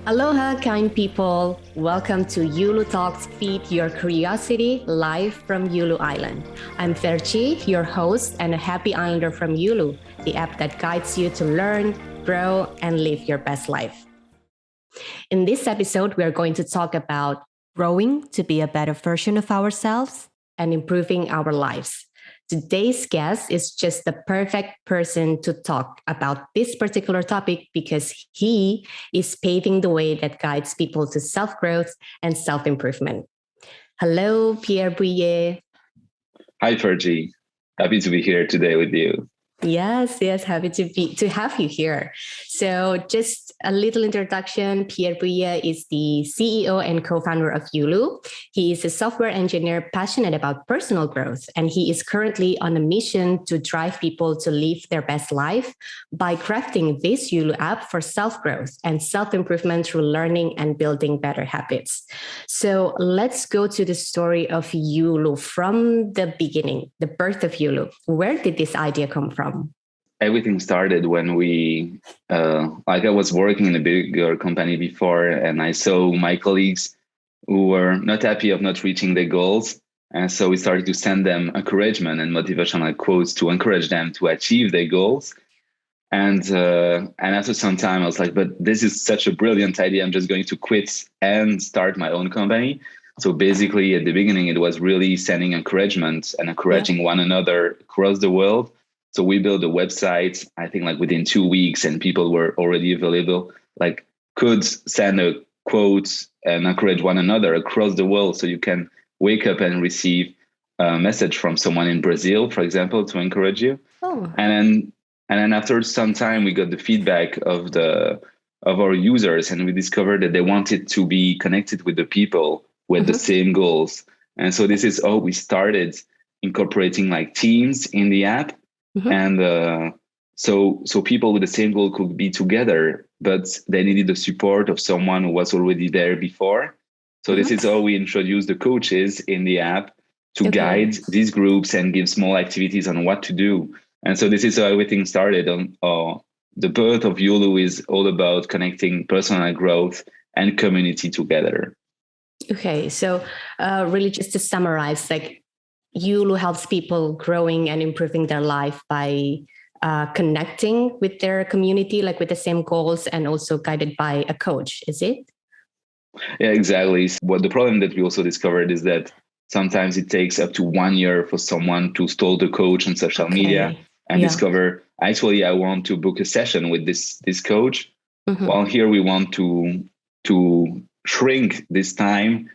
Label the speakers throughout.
Speaker 1: Aloha, kind people. Welcome to Uloo Talks, Feed Your Curiosity, live from Uloo Island. I'm Ferchi, your host and a happy islander from Uloo, the app that guides you to learn, grow, and live your best life. In this episode, we are going to talk about growing to be a better version of ourselves and improving our lives. Today's guest is just the perfect person to talk about this particular topic because he is paving the way that guides people to self-growth and self-improvement. Hello, Pierre Bouilliez.
Speaker 2: Hi, Fergie. Happy to be here today with you.
Speaker 1: Yes, happy to have you here. So just a little introduction. Pierre Bouilliez is the CEO and co-founder of Uloo. He is a software engineer passionate about personal growth, and he is currently on a mission to drive people to live their best life by crafting this Uloo app for self-growth and self-improvement through learning and building better habits. So let's go to the story of Uloo from the beginning, the birth of Uloo. Where did this idea come from?
Speaker 2: Everything started when I was working in a bigger company before, and I saw my colleagues who were not happy of not reaching their goals. And so we started to send them encouragement and motivational quotes to encourage them to achieve their goals. And after some time, I was like, but this is such a brilliant idea. I'm just going to quit and start my own company. So basically, at the beginning, it was really sending encouragement and encouraging one another across the world. So we built a website, I think within 2 weeks, and people were already available, could send a quote and encourage one another across the world. So you can wake up and receive a message from someone in Brazil, for example, to encourage you.
Speaker 1: Oh.
Speaker 2: And then after some time, we got the feedback of our users, and we discovered that they wanted to be connected with the people with the same goals. And so this is how we started incorporating teams in the app. And so people with the same goal could be together, but they needed the support of someone who was already there before. So this is how we introduce the coaches in the app to guide these groups and give small activities on what to do. And so this is how everything started. The birth of Uloo is all about connecting personal growth and community together.
Speaker 1: Okay, so really just to summarize, Uloo helps people growing and improving their life by connecting with their community, with the same goals, and also guided by a coach, is it?
Speaker 2: Yeah, exactly. What the problem that we also discovered is that sometimes it takes up to 1 year for someone to stalk the coach on social media and discover, actually, I want to book a session with this coach. While here we want to shrink this time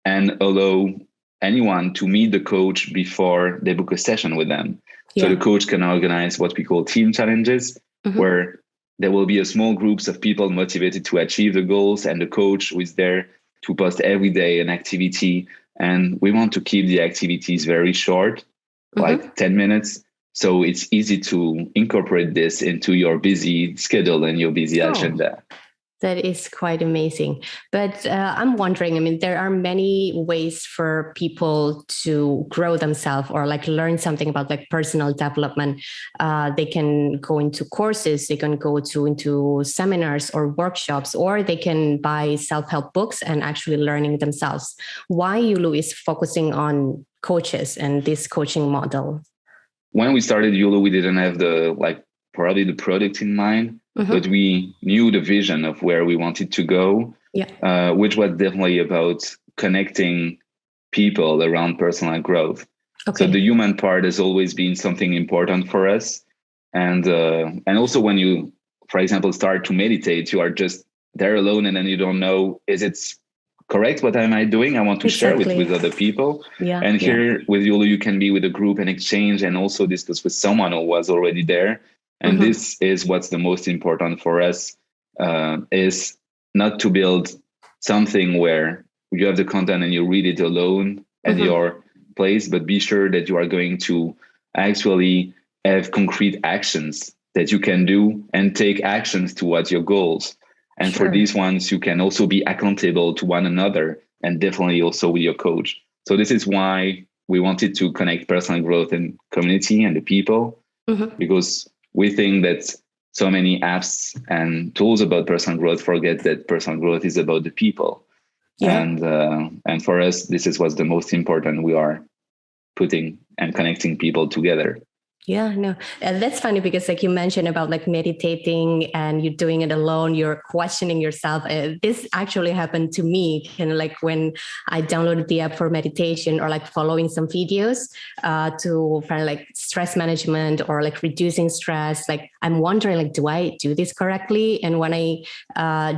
Speaker 2: and allow anyone to meet the coach before they book a session with them. So the coach can organize what we call team challenges, where there will be a small groups of people motivated to achieve the goals, and the coach who is there to post every day an activity. And we want to keep the activities very short, 10 minutes. So it's easy to incorporate this into your busy schedule and your busy agenda.
Speaker 1: That is quite amazing. But I'm wondering, there are many ways for people to grow themselves or learn something about personal development. They can go into courses, they can go into seminars or workshops, or they can buy self-help books and actually learning themselves. Why Uloo is focusing on coaches and this coaching model?
Speaker 2: When we started Uloo, we didn't have probably the product in mind. But we knew the vision of where we wanted to go, which was definitely about connecting people around personal growth. So the human part has always been something important for us. And also when you, for example, start to meditate, you are just there alone and then you don't know, is it correct? What am I doing? I want to share with other people. And here with Uloo, you can be with a group and exchange and also discuss with someone who was already there. And this is what's the most important for us, is not to build something where you have the content and you read it alone at your place, but be sure that you are going to actually have concrete actions that you can do and take actions towards your goals. And for these ones, you can also be accountable to one another and definitely also with your coach. So this is why we wanted to connect personal growth and community and the people, because we think that so many apps and tools about personal growth forget that personal growth is about the people. Yeah. And for us, this is what's the most important. We are putting and connecting people together.
Speaker 1: Yeah, no, that's funny because like you mentioned about like meditating and you're doing it alone, you're questioning yourself. This actually happened to me kind of like when I downloaded the app for meditation or like following some videos to kind of like stress management or like reducing stress. Like I'm wondering like, do I do this correctly? And when I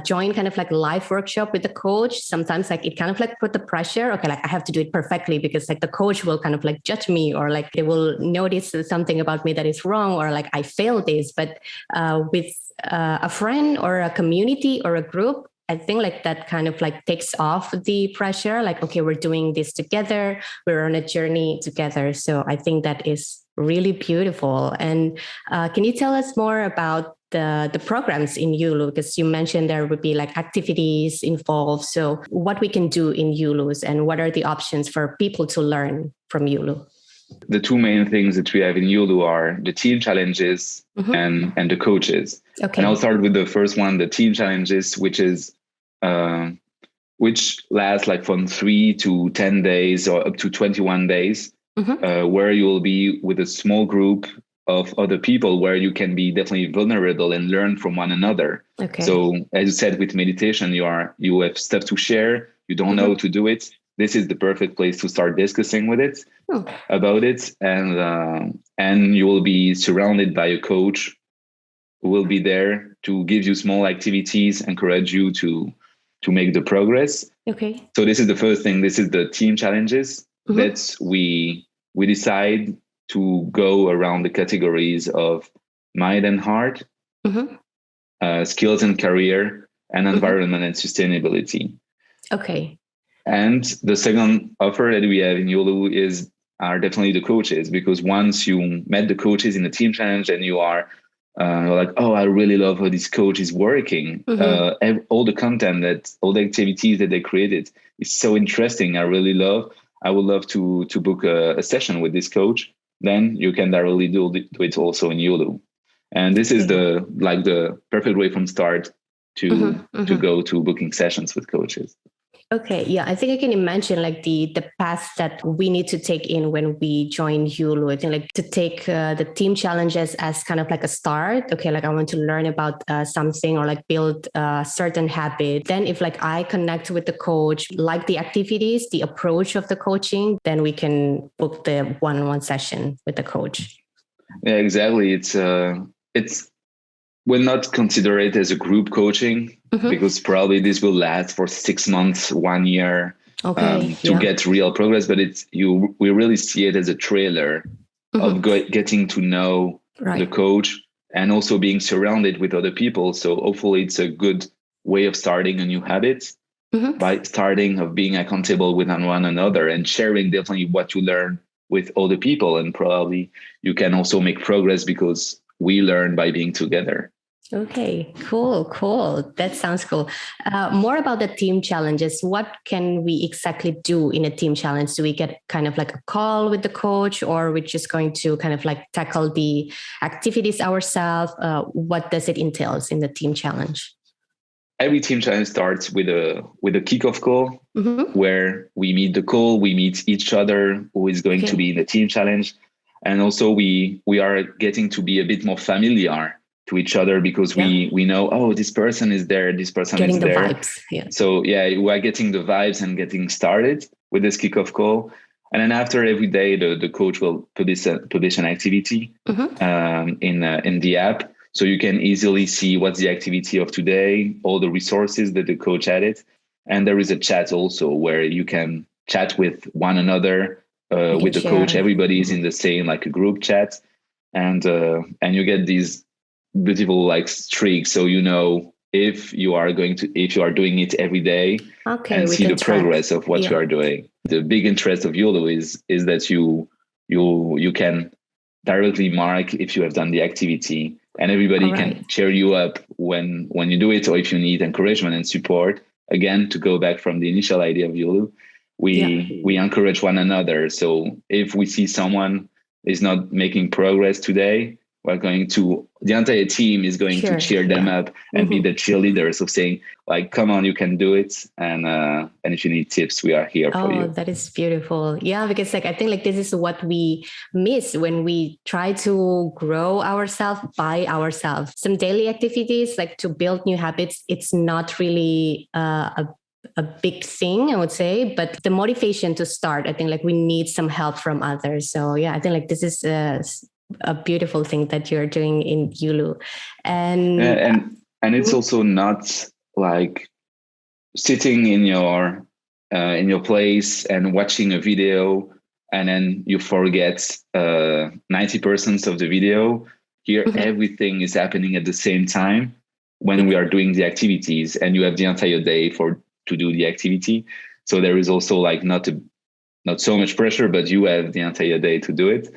Speaker 1: join kind of like live workshop with the coach, sometimes like it kind of like put the pressure. Okay, like I have to do it perfectly because like the coach will kind of like judge me or like they will notice something about me that is wrong or like I failed this. But with a friend or a community or a group, I think like that kind of like takes off the pressure. Like, okay, we're doing this together. We're on a journey together. So I think that is really beautiful. And can you tell us more about the programs in Uloo? Because you mentioned there would be like activities involved. So what we can do in Uloo and what are the options for people to learn from Uloo?
Speaker 2: The two main things that we have in Uloo are the team challenges and the coaches. Okay. And I'll start with the first one, the team challenges, which lasts like from 3 to 10 days or up to 21 days, where you will be with a small group of other people where you can be definitely vulnerable and learn from one another. Okay. So as you said, with meditation, you have stuff to share. You don't know how to do it. This is the perfect place to start discussing with it about it. And you will be surrounded by a coach who will be there to give you small activities, encourage you to make the progress. Okay. So this is the first thing. This is the team challenges that we decide to go around the categories of mind and heart, skills and career, and environment and sustainability. Okay. And the second offer that we have in Uloo are definitely the coaches, because once you met the coaches in the team challenge and you are like, oh, I really love how this coach is working. All the content all the activities that they created is so interesting. I would love to book a session with this coach. Then you can directly do it also in Uloo. And this is the perfect way from start to go to booking sessions with coaches.
Speaker 1: Okay, yeah, I think I can imagine like the path that we need to take in when we join Uloo. I think like to take the team challenges as kind of like a start. Okay, like I want to learn about something or like build a certain habit. Then if like I connect with the coach, like the activities, the approach of the coaching, then we can book the one-on-one session with the coach.
Speaker 2: Yeah, exactly. We'll not consider it as a group coaching because probably this will last for 6 months, 1 year to get real progress. But we really see it as a trailer of getting to know the coach and also being surrounded with other people. So hopefully it's a good way of starting a new habit by starting of being accountable with one another and sharing definitely what you learn with other people. And probably you can also make progress because we learn by being together.
Speaker 1: Okay, cool. That sounds cool. More about the team challenges. What can we exactly do in a team challenge? Do we get kind of like a call with the coach, or we're just going to kind of like tackle the activities ourselves? What does it entail in the team challenge?
Speaker 2: Every team challenge starts with a kickoff call where we meet each other who is going to be in the team challenge. And also we are getting to be a bit more familiar to each other because we know, oh, this person is there, this person is there. Getting the vibes. Yeah. So we are getting the vibes and getting started with this kickoff call. And then after every day, the coach will publish an activity in the app. So you can easily see what's the activity of today, all the resources that the coach added. And there is a chat also where you can chat with one another, with the coach. Everybody is in the same, like a group chat. And you get these beautiful like streaks. So, if you are doing it every day and see the progress of what you are doing. The big interest of Uloo is that you can directly mark if you have done the activity, and everybody can cheer you up when you do it, or if you need encouragement and support. Again, to go back from the initial idea of Uloo, we encourage one another. So if we see someone is not making progress today, the entire team is going to cheer them up and be the cheerleaders of saying like, come on, you can do it. And if you need tips, we are here for you.
Speaker 1: Oh, that is beautiful. Yeah, because like, I think like this is what we miss when we try to grow ourselves by ourselves. Some daily activities like to build new habits, it's not really a big thing, I would say, but the motivation to start, I think like we need some help from others. So yeah, I think like this is a beautiful thing that you're doing in Uloo.
Speaker 2: And it's also not like sitting in your place and watching a video and then you forget 90% of the video. Here, everything is happening at the same time when we are doing the activities, and you have the entire day to do the activity. So there is also like not so much pressure, but you have the entire day to do it.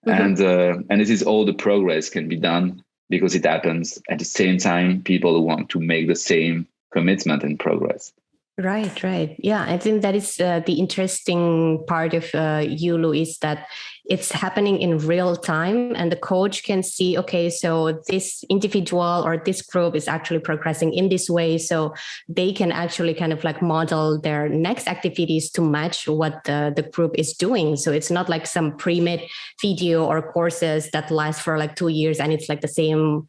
Speaker 2: And this is all the progress can be done because it happens at the same time, people who want to make the same commitment and progress.
Speaker 1: Right. Yeah, I think that is the interesting part of Uloo is that it's happening in real time and the coach can see, okay, so this individual or this group is actually progressing in this way. So they can actually kind of like model their next activities to match what the group is doing. So it's not like some pre-made video or courses that last for like 2 years and it's like the same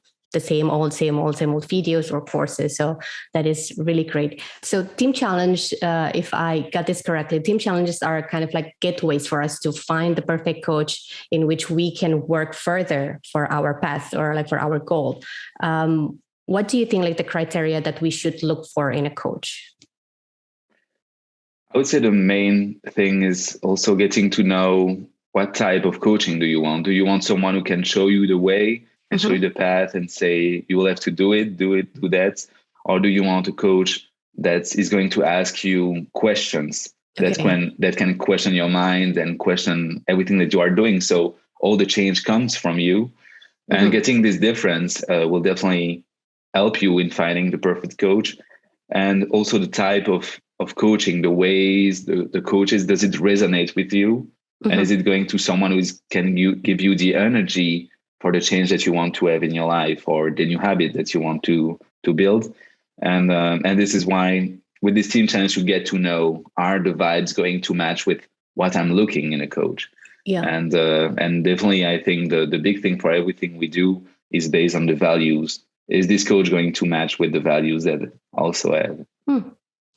Speaker 1: old videos or courses. So that is really great. So team challenge, if I got this correctly, team challenges are kind of like gateways for us to find the perfect coach in which we can work further for our path or like for our goal. What do you think like the criteria that we should look for in a coach?
Speaker 2: I would say the main thing is also getting to know what type of coaching do you want? Do you want someone who can show you the way and show you the path and say, you will have to do that? Or do you want a coach that is going to ask you questions that can question your mind and question everything that you are doing? So all the change comes from you. And getting this difference will definitely help you in finding the perfect coach. And also the type of coaching, the ways, the coaches, does it resonate with you? And is it going to someone who can give you the energy for the change that you want to have in your life or the new habit that you want to build? And this is why with this team challenge, you get to know, are the vibes going to match with what I'm looking in a coach? Yeah. And definitely, I think the big thing for everything we do is based on the values. Is this coach going to match with the values that I also have?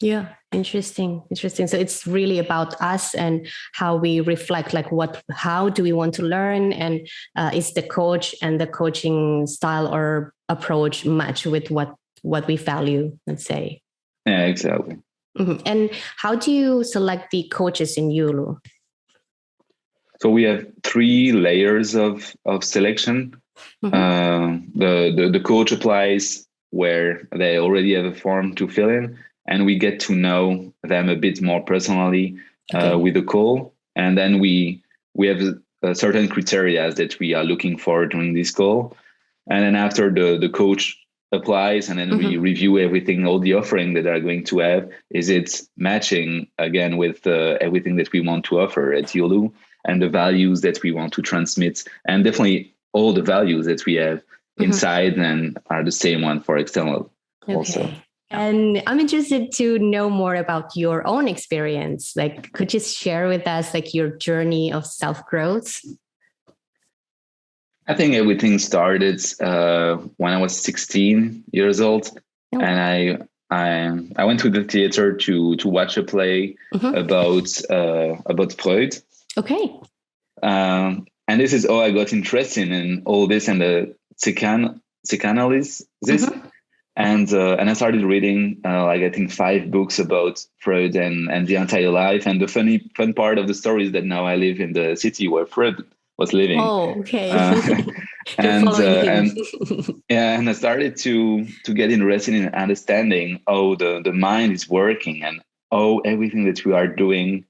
Speaker 1: Yeah, interesting. So it's really about us and how we reflect, like how do we want to learn, and is the coach and the coaching style or approach match with what we value, let's say.
Speaker 2: Yeah, exactly.
Speaker 1: And how do you select the coaches in Uloo?
Speaker 2: So we have 3 layers of selection. The coach applies where they already have a form to fill in, and we get to know them a bit more personally with the call. And then we have certain criteria that we are looking for during this call. And then after the coach applies, and then we review everything, all the offering that they're going to have. Is it matching again with everything that we want to offer at Uloo and the values that we want to transmit? And definitely all the values that we have inside and are the same one for external also.
Speaker 1: And I'm interested to know more about your own experience. Like, could you share with us like your journey of self-growth?
Speaker 2: I think everything started when I was 16 years old, and I went to the theater to watch a play about Freud. Okay. And this is how I got interested in all this and the psychanalysis. And I started reading like I think 5 books about Freud and the entire life. And the fun part of the story is that now I live in the city where Freud was living.
Speaker 1: Oh, okay.
Speaker 2: And I started to get interested in understanding how the mind is working and how everything that we are doing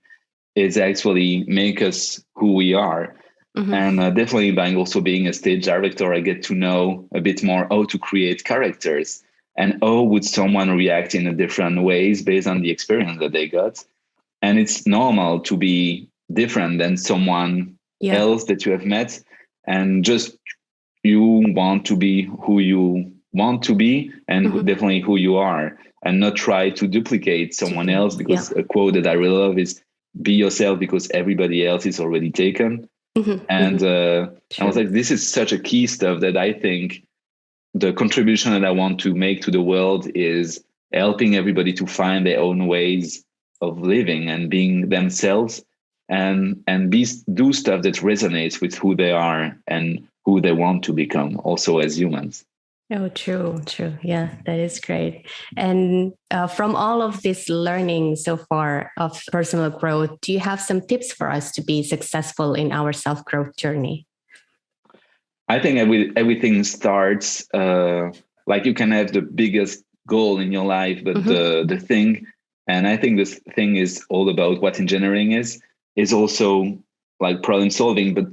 Speaker 2: is actually make us who we are. And definitely by also being a stage director, I get to know a bit more how to create characters and how would someone react in a different ways based on the experience that they got. And it's normal to be different than someone else that you have met, and just you want to be who you want to be, and definitely who you are, and not try to duplicate someone else, because a quote that I really love is, be yourself because everybody else is already taken. And I was like, this is such a key stuff that I think the contribution that I want to make to the world is helping everybody to find their own ways of living and being themselves, and do stuff that resonates with who they are and who they want to become also as humans.
Speaker 1: Oh, true. Yeah, that is great. And from all of this learning so far of personal growth, do you have some tips for us to be successful in our self-growth journey?
Speaker 2: I think everything starts like you can have the biggest goal in your life, but the thing, and I think this thing is all about what engineering is also like problem solving, but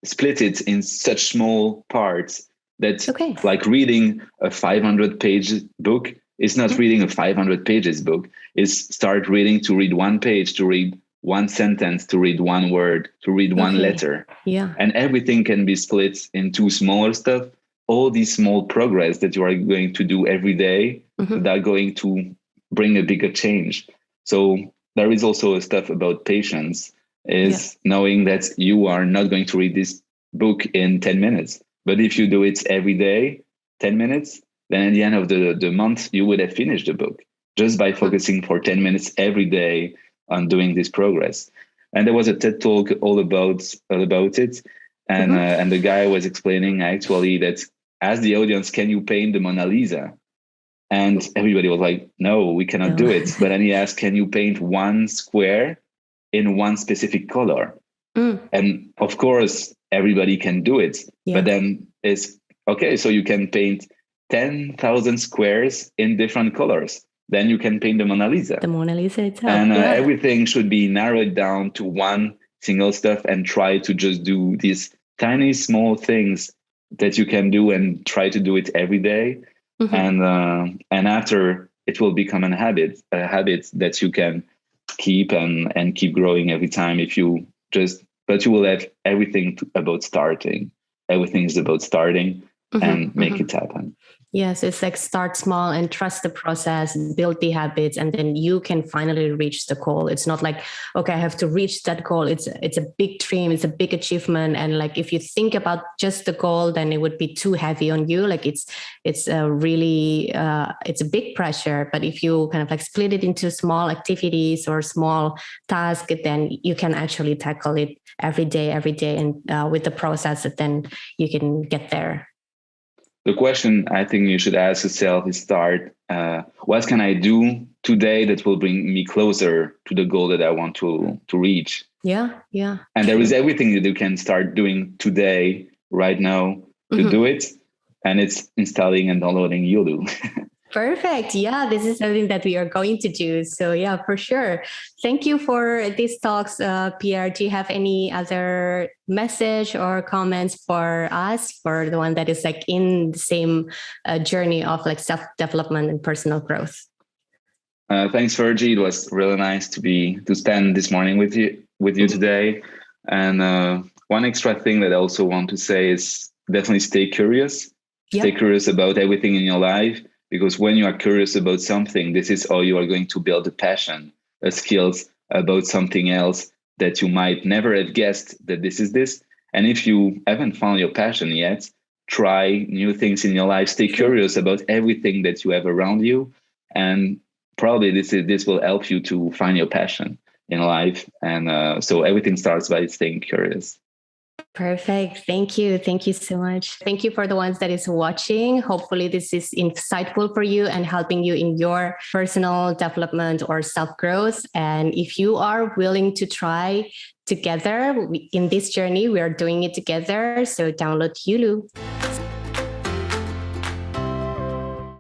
Speaker 2: split it in such small parts that like reading a 500-page book is not reading a 500 pages book. Is start reading to read one page, to read one sentence, to read one word, to read one letter.
Speaker 1: Yeah.
Speaker 2: And everything can be split into smaller stuff. All these small progress that you are going to do every day that are going to bring a bigger change. So there is also a stuff about patience, is knowing that you are not going to read this book in 10 minutes. But if you do it every day, 10 minutes, then at the end of the month, you would have finished the book just by focusing for 10 minutes every day on doing this progress. And there was a TED talk all about it. And the guy was explaining actually that, as the audience, can you paint the Mona Lisa? And everybody was like, no, we cannot do it. But then he asked, can you paint one square in one specific color? And of course, everybody can do it. But then it's okay, so you can paint 10,000 squares in different colors. Then you can paint the Mona Lisa.
Speaker 1: The Mona Lisa itself.
Speaker 2: And everything should be narrowed down to one single stuff, and try to just do these tiny, small things that you can do and try to do it every day. And after, it will become a habit that you can keep and keep growing every time if you just, but you will have everything about starting. Everything is about starting and make it happen.
Speaker 1: Yes, it's like start small and trust the process, build the habits, and then you can finally reach the goal. It's not like, okay, I have to reach that goal. It's a big dream, it's a big achievement. And like, if you think about just the goal, then it would be too heavy on you. Like it's really a big pressure. But if you kind of like split it into small activities or small tasks, then you can actually tackle it every day. And with the process, then you can get there.
Speaker 2: The question I think you should ask yourself is what can I do today that will bring me closer to the goal that I want to reach?
Speaker 1: Yeah.
Speaker 2: And there is everything that you can start doing today, right now, to do it. And it's installing and downloading Uloo.
Speaker 1: Perfect. Yeah, this is something that we are going to do. So yeah, for sure. Thank you for these talks, Pierre. Do you have any other message or comments for us, for the one that is like in the same journey of like self-development and personal growth?
Speaker 2: Thanks, Fergie. It was really nice to spend this morning with you today. And one extra thing that I also want to say is definitely stay curious. Yep. Stay curious about everything in your life. Because when you are curious about something, this is how you are going to build a passion, a skills about something else that you might never have guessed that this is this. And if you haven't found your passion yet, try new things in your life. Stay curious about everything that you have around you. And probably this will help you to find your passion in life. And so everything starts by staying curious.
Speaker 1: Perfect. Thank you. Thank you so much. Thank you for the ones that is watching. Hopefully this is insightful for you and helping you in your personal development or self-growth. And if you are willing to try together in this journey, we are doing it together. So download Uloo.